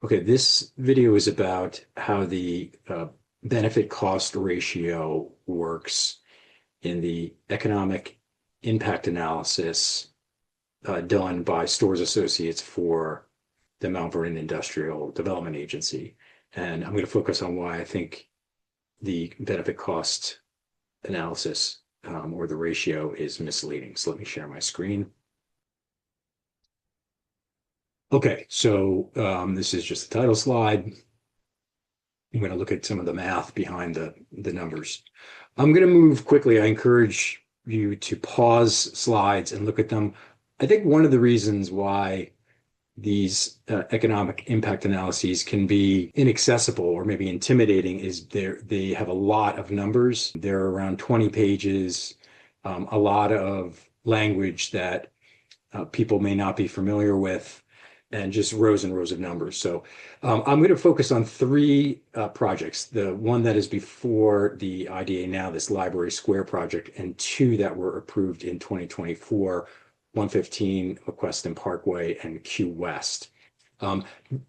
Okay, this video is about how the benefit cost ratio works in the economic impact analysis done by Stores Associates for the Mount Vernon Industrial Development Agency. And I'm going to focus on why I think the benefit cost analysis or the ratio is misleading. So let me share my screen. Okay, so this is just the title slide. I'm going to look at some of the math behind the numbers. I'm going to move quickly. I encourage you to pause slides and look at them. I think one of the reasons why these economic impact analyses can be inaccessible or maybe intimidating is they have a lot of numbers. They're around 20 pages, a lot of language that people may not be familiar with, and just rows and rows of numbers. So I'm going to focus on three projects. The one that is before the IDA now, this Library Square project, and two that were approved in 2024, 115 McQuestion Parkway and Q West.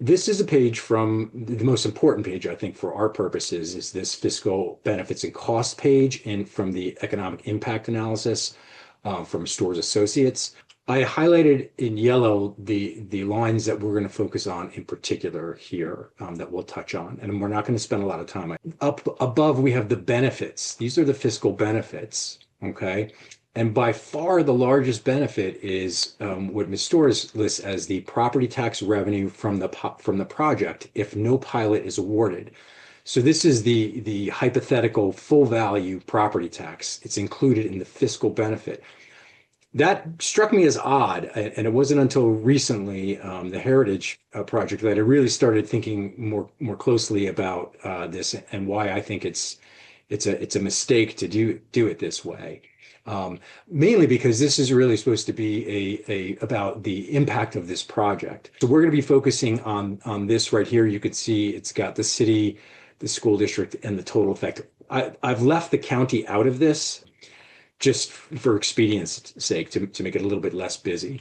This is a page from the most important page, I think, for our purposes, is this fiscal benefits and cost page and from the economic impact analysis from Stores Associates. I highlighted in yellow the lines that we're going to focus on in particular here that we'll touch on, and we're not going to spend a lot of time. Up above, we have the benefits. These are the fiscal benefits, okay? And by far the largest benefit is what Ms. Stores lists as the property tax revenue from the project if no pilot is awarded. So this is the hypothetical full value property tax. It's included in the fiscal benefit. That struck me as odd, and it wasn't until recently, the Heritage project, that I really started thinking more closely about this and why I think it's a mistake to do it this way. Mainly because this is really supposed to be about the impact of this project. So we're going to be focusing on this right here. You can see it's got the city, the school district, and the total effect. I've left the county out of this, just for expedience sake, to make it a little bit less busy.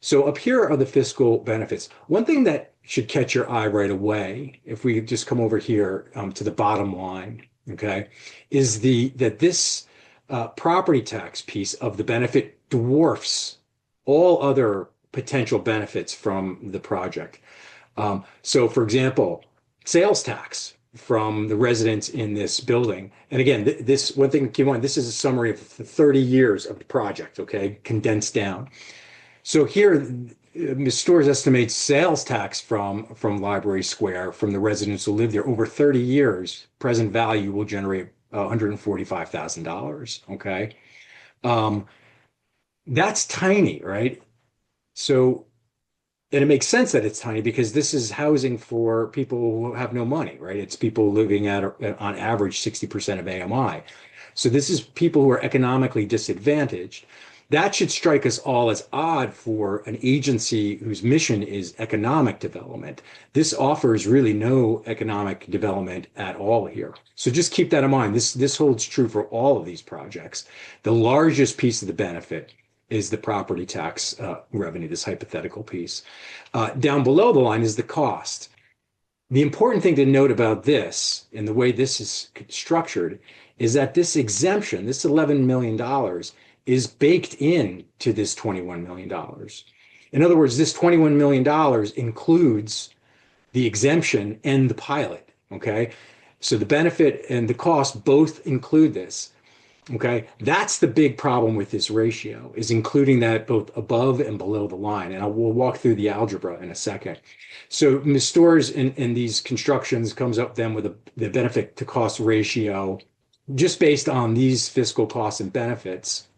So up here are the fiscal benefits. One thing that should catch your eye right away, if we just come over here to the bottom line, okay, is that this property tax piece of the benefit dwarfs all other potential benefits from the project. So for example, sales tax from the residents in this building. And again, this one thing to keep in mind, this is a summary of the 30 years of the project, okay, condensed down. So here, Ms. Stores estimates sales tax from Library Square, from the residents who live there over 30 years, present value will generate $145,000, okay? That's tiny, right? So and it makes sense that it's tiny because this is housing for people who have no money, right? It's people living at, on average, 60% of AMI. So this is people who are economically disadvantaged. That should strike us all as odd for an agency whose mission is economic development. This offers really no economic development at all here. So just keep that in mind. This holds true for all of these projects. The largest piece of the benefit is the property tax revenue, this hypothetical piece. Down below the line is the cost. The important thing to note about this and the way this is structured is that this exemption, this $11 million, is baked in to this $21 million. In other words, this $21 million includes the exemption and the pilot, okay? So the benefit and the cost both include this. Okay, that's the big problem with this ratio, is including that both above and below the line. And we'll walk through the algebra in a second. So Ms. Stores in these constructions comes up then with the benefit to cost ratio just based on these fiscal costs and benefits.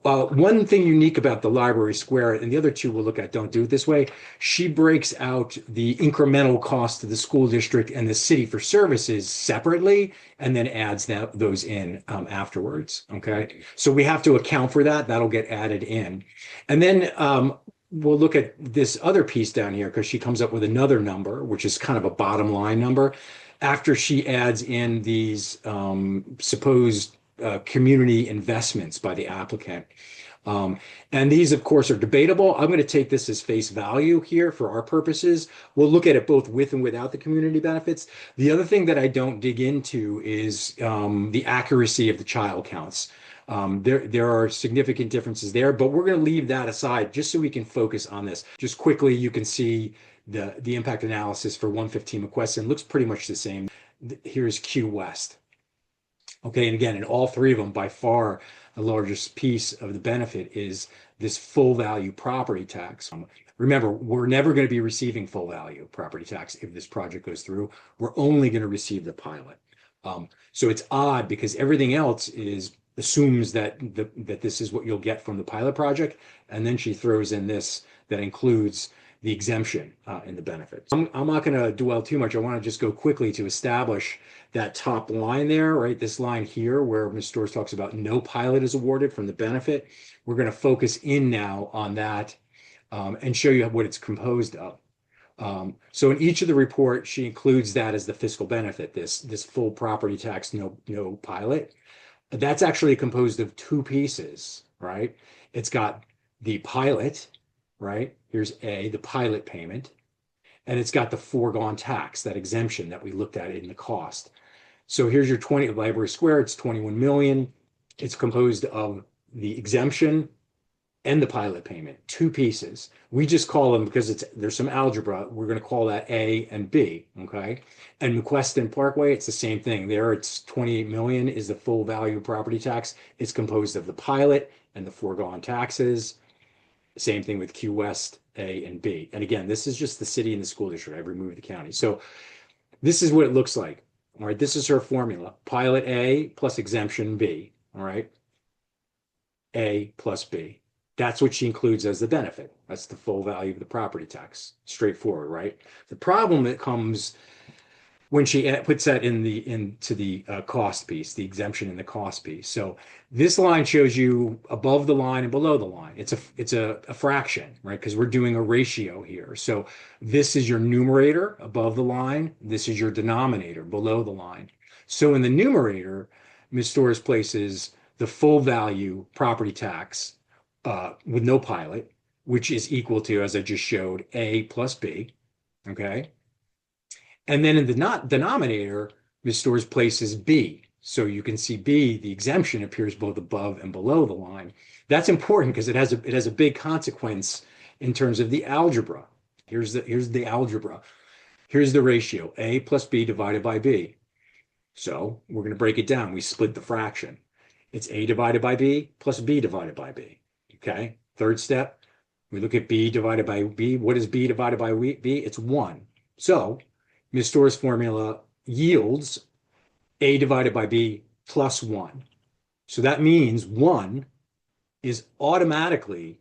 One thing unique about the Library Square, and the other two we'll look at don't do it this way, she breaks out the incremental cost to the school district and the city for services separately, and then adds those in afterwards. Okay, so we have to account for that. That'll get added in, and then we'll look at this other piece down here because she comes up with another number, which is kind of a bottom line number, after she adds in these supposed community investments by the applicant. Um, and these, of course, are debatable. I'm going to take this as face value here for our purposes. We'll look at it both with and without the community benefits. The other thing that I don't dig into is the accuracy of the child counts. There are significant differences there, but we're going to leave that aside just so we can focus on this. Just quickly, you can see the impact analysis for 115 McQuestion looks pretty much the same. Here's Q West. Okay, and again, in all three of them, by far the largest piece of the benefit is this full value property tax. Remember, we're never going to be receiving full value property tax if this project goes through. We're only going to receive the pilot. So it's odd because everything else assumes that this is what you'll get from the pilot project, and then she throws in this that includes the exemption in the benefits. I'm not going to dwell too much. I want to just go quickly to establish that top line there, right? This line here where Ms. Storrs talks about no pilot is awarded from the benefit. We're going to focus in now on that and show you what it's composed of. So in each of the reports, she includes that as the fiscal benefit, this full property tax, no pilot. That's actually composed of two pieces, right? It's got the pilot, right? Here's A, the pilot payment, and it's got the foregone tax, that exemption that we looked at in the cost. So here's your 20 library square, it's 21 million. It's composed of the exemption and the pilot payment, two pieces. We just call them because there's some algebra. We're going to call that A and B, okay? And McQuestion Parkway, it's the same thing. There, it's 28 million is the full value property tax. It's composed of the pilot and the foregone taxes. Same thing with Q West, A and B. And again, this is just the city and the school district. I've removed the county. So this is what it looks like. All right, this is her formula. Pilot A plus exemption B. All right, A plus B. That's what she includes as the benefit. That's the full value of the property tax. Straightforward, right? The problem that comes when she puts that into the cost piece, the exemption in the cost piece. So this line shows you above the line and below the line. It's a fraction, right? Because we're doing a ratio here. So this is your numerator above the line. This is your denominator below the line. So in the numerator, Ms. Storrs places the full value property tax with no pilot, which is equal to, as I just showed, A plus B. Okay. And then in the denominator, Ms. Storrs places B. So you can see B, the exemption appears both above and below the line. That's important because it has a big consequence in terms of the algebra. Here's the algebra. Here's the ratio, A plus B divided by B. So we're going to break it down. We split the fraction. It's A divided by B plus B divided by B. Okay. Third step, we look at B divided by B. What is B divided by B? It's 1. So Ms. Storrs' formula yields A divided by B plus 1. So that means 1 is automatically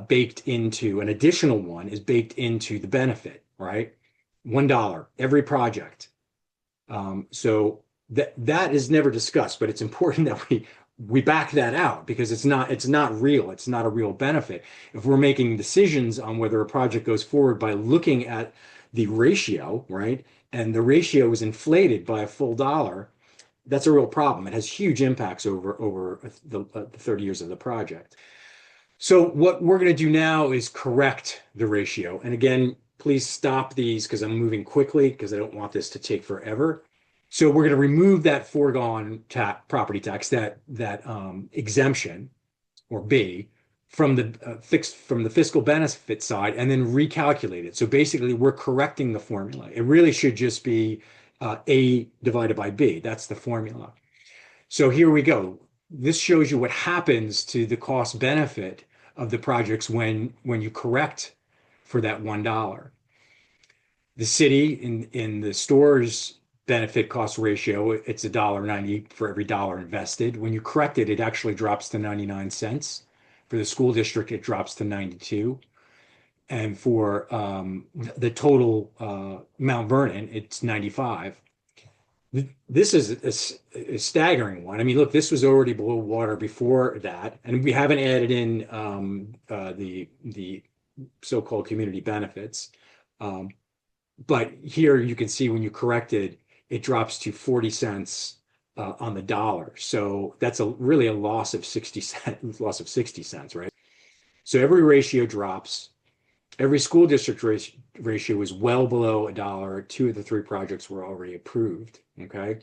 baked into, an additional 1 is baked into the benefit, right? $1 every project. So that is never discussed, but it's important that we back that out because it's not real. It's not a real benefit. If we're making decisions on whether a project goes forward by looking at the ratio, right? And the ratio is inflated by a full dollar, that's a real problem. It has huge impacts over the 30 years of the project. So what we're going to do now is correct the ratio. And again, please stop these because I'm moving quickly because I don't want this to take forever. So we're going to remove that foregone property tax, that exemption, or B, from the fiscal benefit side, and then recalculate it. So basically, we're correcting the formula. It really should just be A divided by B. That's the formula. So here we go. This shows you what happens to the cost benefit of the projects when you correct for that $1. The city in the Storrs benefit cost ratio, it's $1.90 for every dollar invested. When you correct it, it actually drops to 99 cents. For the school district, it drops to 92. And for the total Mount Vernon, it's 95. This is a staggering one. I mean, look, this was already below water before that, and we haven't added in the so-called community benefits. But here you can see when you correct it, it drops to 40 cents on the dollar. So that's really a loss of 60 cents, loss of 60 cents, right? So every ratio drops. Every school district ratio is well below a dollar. Two of the three projects were already approved. Okay.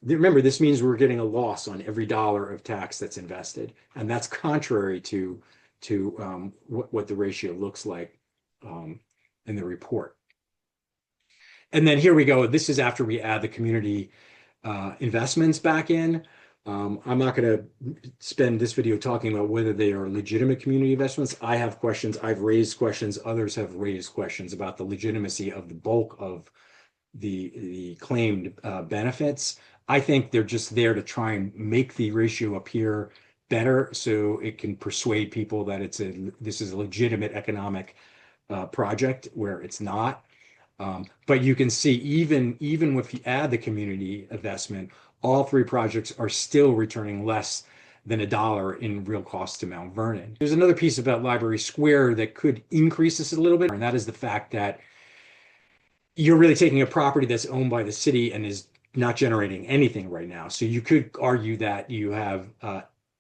Remember, this means we're getting a loss on every dollar of tax that's invested, and that's contrary to what the ratio looks like in the report. And then here we go. This is after we add the community investments back in. I'm not going to spend this video talking about whether they are legitimate community investments. I have questions. I've raised questions. Others have raised questions about the legitimacy of the bulk of the claimed benefits. I think they're just there to try and make the ratio appear better so it can persuade people that this is a legitimate economic project where it's not. But you can see even if you add the community investment, all three projects are still returning less than a dollar in real cost to Mount Vernon. There's another piece about Library Square that could increase this a little bit, and that is the fact that you're really taking a property that's owned by the city and is not generating anything right now. So you could argue that you have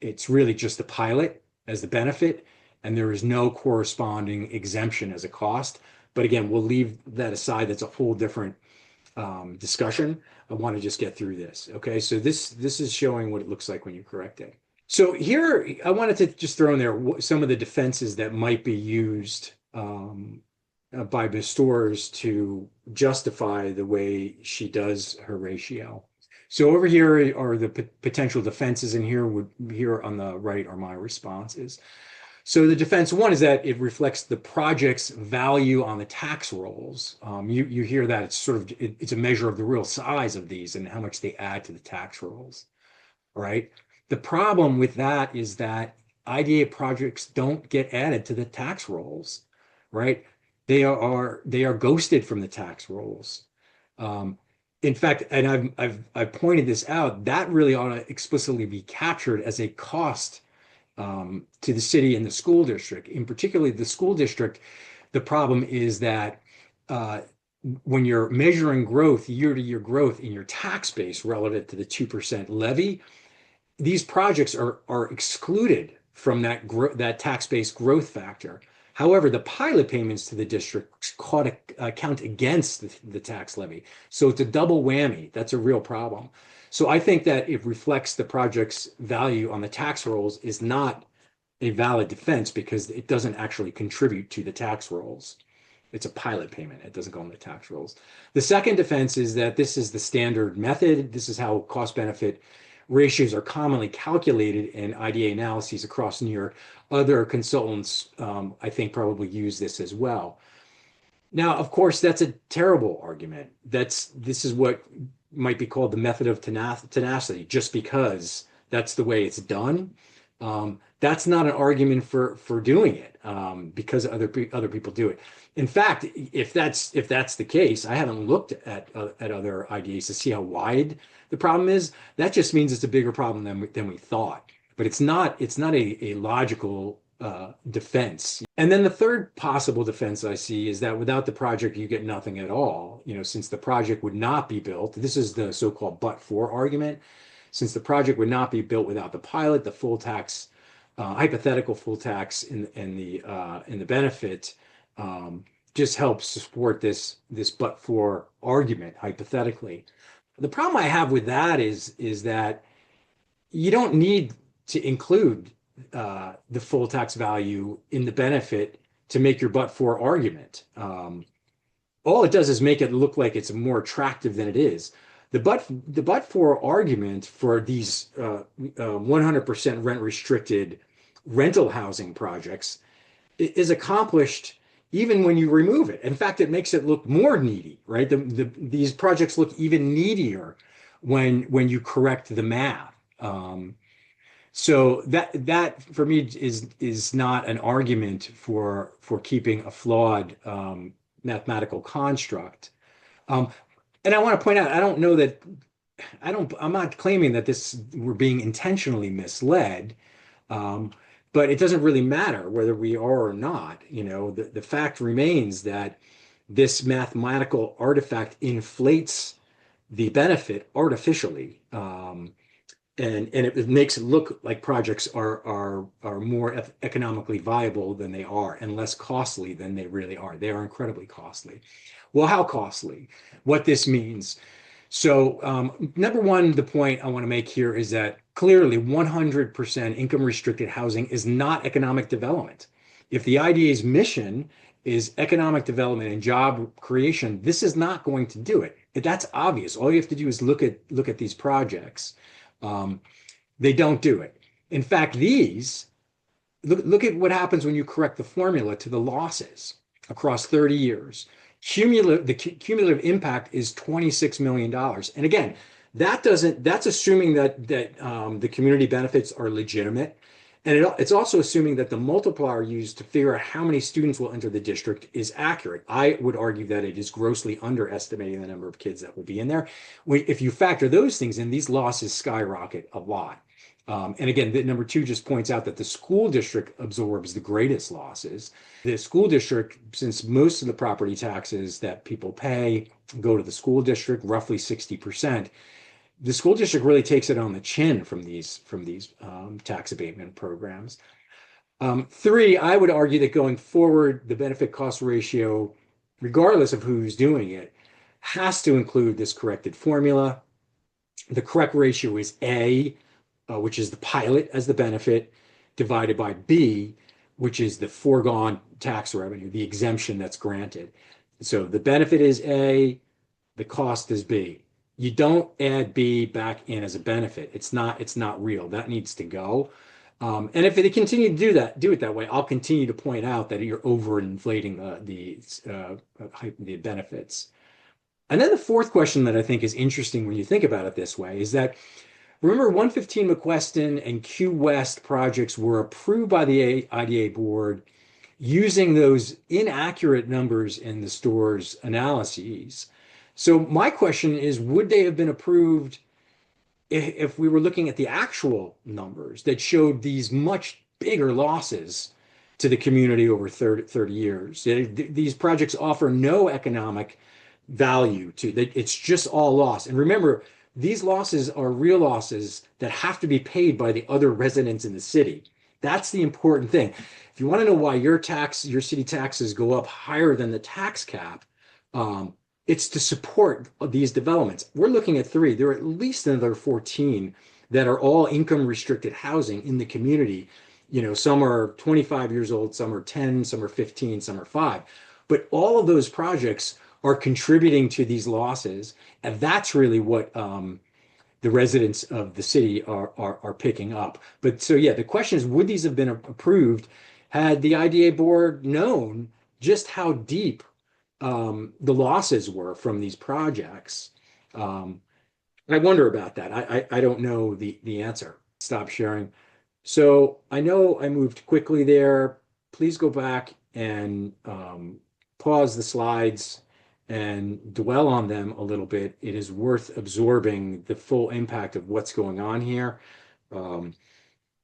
it's really just the pilot as the benefit, and there is no corresponding exemption as a cost. But again, we'll leave that aside. That's a whole different discussion. I want to just get through this. Okay, so this is showing what it looks like when you correct it. So here, I wanted to just throw in there some of the defenses that might be used by Ms. Storrs to justify the way she does her ratio. So over here are the potential defenses, and here on the right are my responses. So the defense one is that it reflects the project's value on the tax rolls. You hear that it's a measure of the real size of these and how much they add to the tax rolls, right? The problem with that is that IDA projects don't get added to the tax rolls, right? They are ghosted from the tax rolls. In fact, and I've pointed this out, that really ought to explicitly be captured as a cost to the city and the school district. In particular, the school district, the problem is that when you're measuring growth, year-to-year growth in your tax base relative to the 2% levy, these projects are excluded from that tax base growth factor. However, the pilot payments to the district count against the tax levy. So it's a double whammy. That's a real problem. So I think that it reflects the project's value on the tax rolls is not a valid defense because it doesn't actually contribute to the tax rolls. It's a pilot payment. It doesn't go on the tax rolls. The second defense is that this is the standard method. This is how cost benefit ratios are commonly calculated in IDA analyses across New York. Other consultants, I think, probably use this as well. Now, of course, that's a terrible argument. This is what might be called the method of tenacity, just because that's the way it's done. That's not an argument for doing it because other people do it. In fact, if that's the case, I haven't looked at other IDAs to see how wide the problem is. That just means it's a bigger problem than we thought. But it's not a logical defense. And then the third possible defense I see is that without the project, you get nothing at all. Since the project would not be built, this is the so-called but-for argument. Since the project would not be built without the pilot, the full tax, hypothetical full tax in the benefit just helps support this but-for argument hypothetically. The problem I have with that is that you don't need to include the full tax value in the benefit to make your but-for argument. All it does is make it look like it's more attractive than it is. The but-for argument for these 100% rent restricted rental housing projects is accomplished even when you remove it. In fact, it makes it look more needy, right? These projects look even needier when you correct the math. So that for me is not an argument for keeping a flawed mathematical construct. And I want to point out, I don't know that I'm not claiming that we're being intentionally misled. But it doesn't really matter whether we are or not. The fact remains that this mathematical artifact inflates the benefit artificially. and it makes it look like projects are more economically viable than they are and less costly than they really are. They are incredibly costly. Well, how costly? What this means. So, number one, the point I want to make here is that clearly 100% income restricted housing is not economic development. If the IDA's mission is economic development and job creation, this is not going to do it. That's obvious. All you have to do is look at these projects. Um, they don't do it. In fact, these look at what happens when you correct the formula to the losses across 30 years. The cumulative impact is $26 million. And again, that's assuming that the community benefits are legitimate. And it's also assuming that the multiplier used to figure out how many students will enter the district is accurate. I would argue that it is grossly underestimating the number of kids that will be in there. If you factor those things in, these losses skyrocket a lot. And again, number two just points out that the school district absorbs the greatest losses. The school district, since most of the property taxes that people pay go to the school district, roughly 60%, the school district really takes it on the chin from these tax abatement programs. Three, I would argue that going forward, the benefit cost ratio, regardless of who's doing it, has to include this corrected formula. The correct ratio is A, which is the pilot as the benefit, divided by B, which is the foregone tax revenue, the exemption that's granted. So the benefit is A, the cost is B. You don't add B back in as a benefit. It's not real. That needs to go. And if they continue to do it that way, I'll continue to point out that you're overinflating the benefits. And then the fourth question that I think is interesting when you think about it this way is that remember 115 McQuestion and Q West projects were approved by the IDA board using those inaccurate numbers in the store's analyses. So my question is, would they have been approved if we were looking at the actual numbers that showed these much bigger losses to the community over 30 years? These projects offer no economic value to that. It's just all loss. And remember, these losses are real losses that have to be paid by the other residents in the city. That's the important thing. If you want to know why your city taxes go up higher than the tax cap, it's to support these developments. We're looking at three. There are at least another 14 that are all income restricted housing in the community. Some are 25 years old, some are 10, some are 15, some are 5. But all of those projects are contributing to these losses. And that's really what the residents of the city are picking up. But so, yeah, the question is, would these have been approved had the IDA board known just how deep the losses were from these projects? I wonder about that. I don't know the answer. Stop sharing. So I know I moved quickly there. Please go back and pause the slides and dwell on them a little bit. It is worth absorbing the full impact of what's going on here. And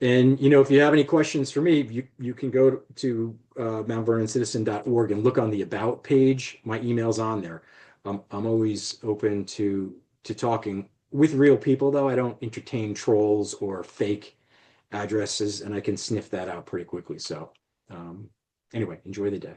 if you have any questions for me, you can go to mountvernoncitizen.org and look on the About page. My email's on there. I'm always open to talking with real people, though. I don't entertain trolls or fake addresses, and I can sniff that out pretty quickly. So anyway, enjoy the day.